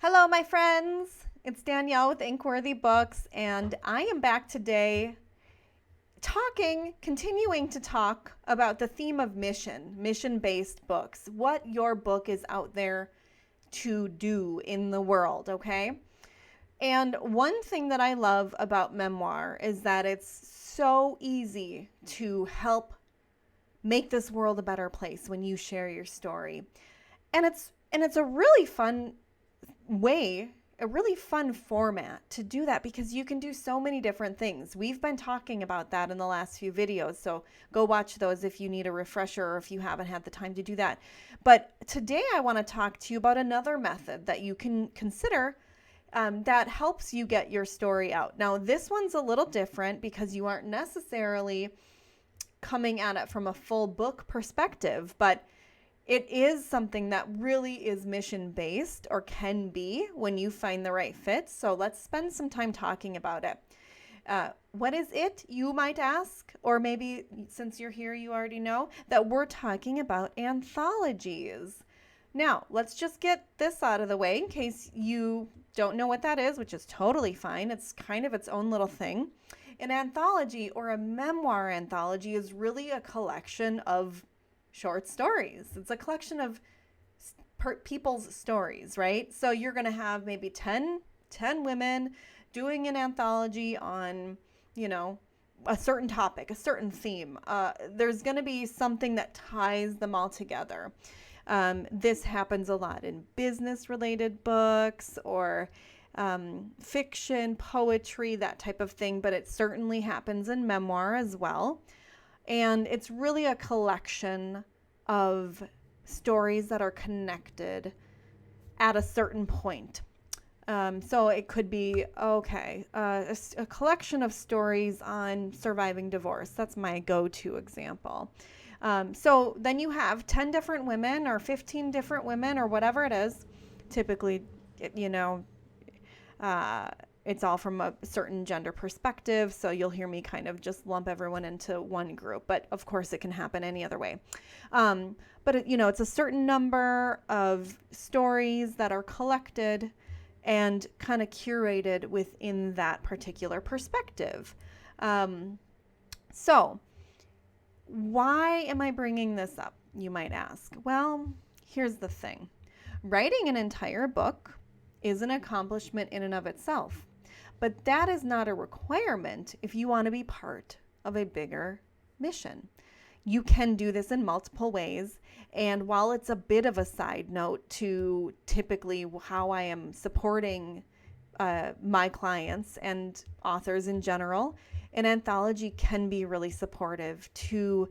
Hello, my friends. It's Danielle with Inkworthy Books, and I am back today continuing to talk about the theme of mission-based books, what your book is out there to do in the world, okay? And one thing that I love about memoir is that it's so easy to help make this world a better place when you share your story. And it's a really fun way, a really fun format to do that because you can do so many different things. We've been talking about that in the last few videos, so go watch those if you need a refresher or if you haven't had the time to do that. But today I want to talk to you about another method that you can consider that helps you get your story out. Now, this one's a little different because you aren't necessarily coming at it from a full book perspective, but it is something that really is mission-based, or can be when you find the right fit. So let's spend some time talking about it. What is it, you might ask? Or maybe since you're here, you already know that we're talking about anthologies. Now, let's just get this out of the way in case you don't know what that is, which is totally fine. It's kind of its own little thing. An anthology, or a memoir anthology, is really a collection of short stories. It's a collection of people's stories, right? So you're going to have maybe 10 women doing an anthology on, a certain topic, a certain theme. There's going to be something that ties them all together. This happens a lot in business-related books or fiction, poetry, that type of thing, but it certainly happens in memoir as well. And it's really a collection of stories that are connected at a certain point. So it could be, a collection of stories on surviving divorce. That's my go-to example. So then you have 10 different women or 15 different women or whatever it is. Typically, it's all from a certain gender perspective, so you'll hear me kind of just lump everyone into one group, but of course it can happen any other way. But it's a certain number of stories that are collected and kind of curated within that particular perspective. So why am I bringing this up, you might ask? Well, here's the thing. Writing an entire book is an accomplishment in and of itself. But that is not a requirement if you want to be part of a bigger mission. You can do this in multiple ways. And while it's a bit of a side note to typically how I am supporting my clients and authors in general, an anthology can be really supportive to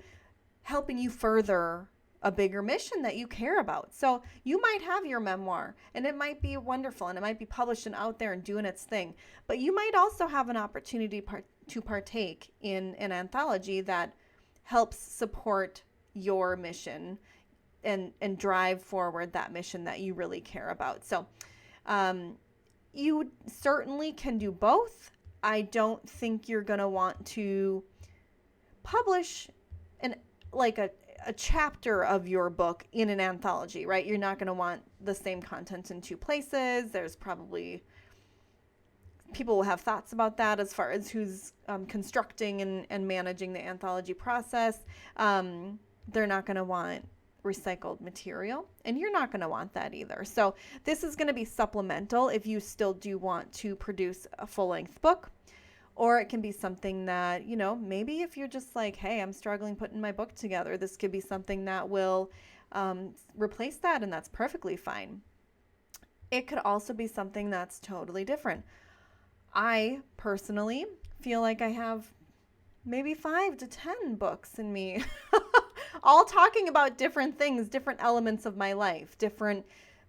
helping you further a bigger mission that you care about. So you might have your memoir and it might be wonderful and it might be published and out there and doing its thing, but you might also have an opportunity to partake in an anthology that helps support your mission and drive forward that mission that you really care about. So you certainly can do both. I don't think you're going to want to publish a chapter of your book in an anthology, right? You're not going to want the same content in two places. There's probably people will have thoughts about that as far as who's constructing and managing the anthology process. They're not going to want recycled material, and you're not going to want that either. So this is going to be supplemental if you still do want to produce a full-length book. Or it can be something that, maybe if you're just like, hey, I'm struggling putting my book together, this could be something that will replace that, and that's perfectly fine. It could also be something that's totally different. I personally feel like I have maybe 5 to 10 books in me, all talking about different things, different elements of my life, different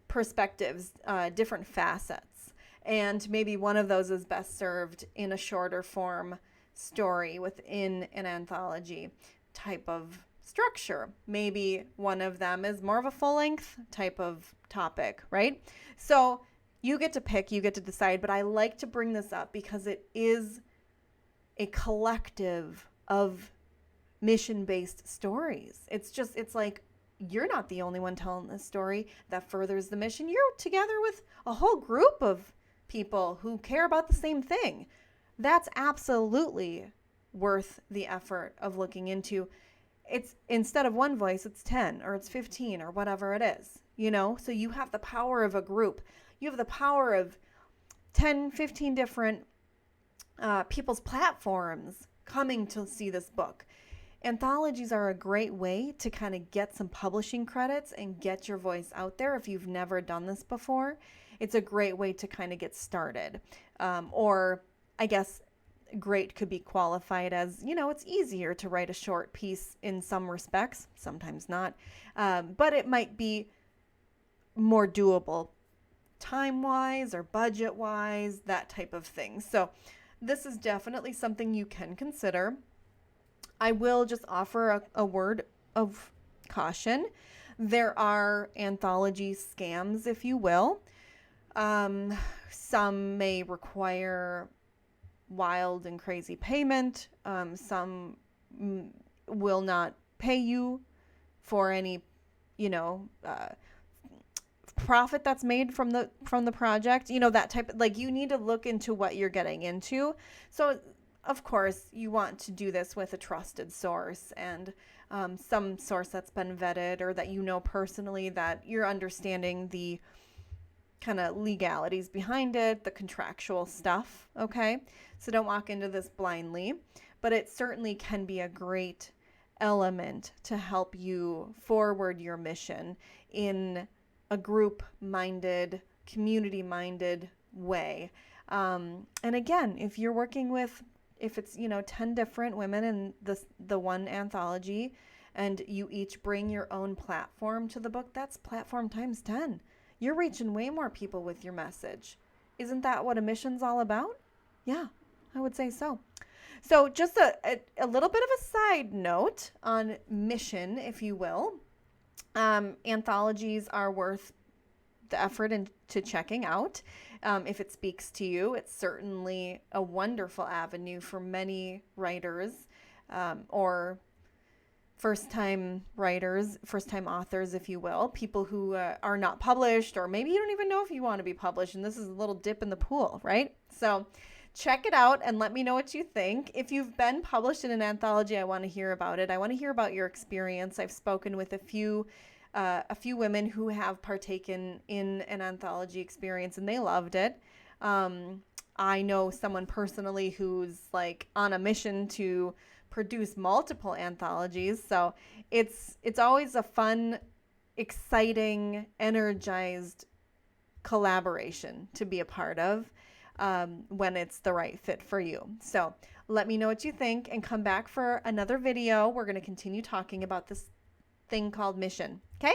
perspectives, different facets. And maybe one of those is best served in a shorter form story within an anthology type of structure. Maybe one of them is more of a full-length type of topic, right? So you get to pick, you get to decide, but I like to bring this up because it is a collective of mission-based stories. It's like you're not the only one telling this story that furthers the mission. You're together with a whole group of people who care about the same thing. That's absolutely worth the effort of looking into. It's instead of one voice, it's 10 or it's 15 or whatever it is, So you have the power of a group. You have the power of 10, 15 different people's platforms coming to see this book. Anthologies are a great way to kind of get some publishing credits and get your voice out there if you've never done this before. It's a great way to kind of get started. Or I guess great could be qualified as, it's easier to write a short piece in some respects, sometimes not. But it might be more doable time-wise or budget-wise, that type of thing. So this is definitely something you can consider. I will just offer a word of caution. There are anthology scams, if you will. Some may require wild and crazy payment. Some will not pay you for any, profit that's made from the project. That type of, you need to look into what you're getting into. So of course, you want to do this with a trusted source and some source that's been vetted or that personally, that you're understanding the kind of legalities behind it, the contractual stuff, okay? So don't walk into this blindly, but it certainly can be a great element to help you forward your mission in a group-minded, community-minded way. And again, if you're working with, if it's 10 different women in the one anthology, and you each bring your own platform to the book, that's platform times 10. You're reaching way more people with your message. Isn't that what a mission's all about? Yeah, I would say so. So just a little bit of a side note on mission, if you will. Anthologies are worth the effort into checking out. If it speaks to you, it's certainly a wonderful avenue for many writers or first-time writers, first-time authors, if you will, people who are not published, or maybe you don't even know if you want to be published, and this is a little dip in the pool, right? So check it out and let me know what you think. If you've been published in an anthology, I want to hear about it. I want to hear about your experience. I've spoken with a few women who have partaken in an anthology experience and they loved it. I know someone personally who's on a mission to produce multiple anthologies. So it's always a fun, exciting, energized collaboration to be a part of when it's the right fit for you. So let me know what you think and come back for another video. We're going to continue talking about this thing called mission. Okay?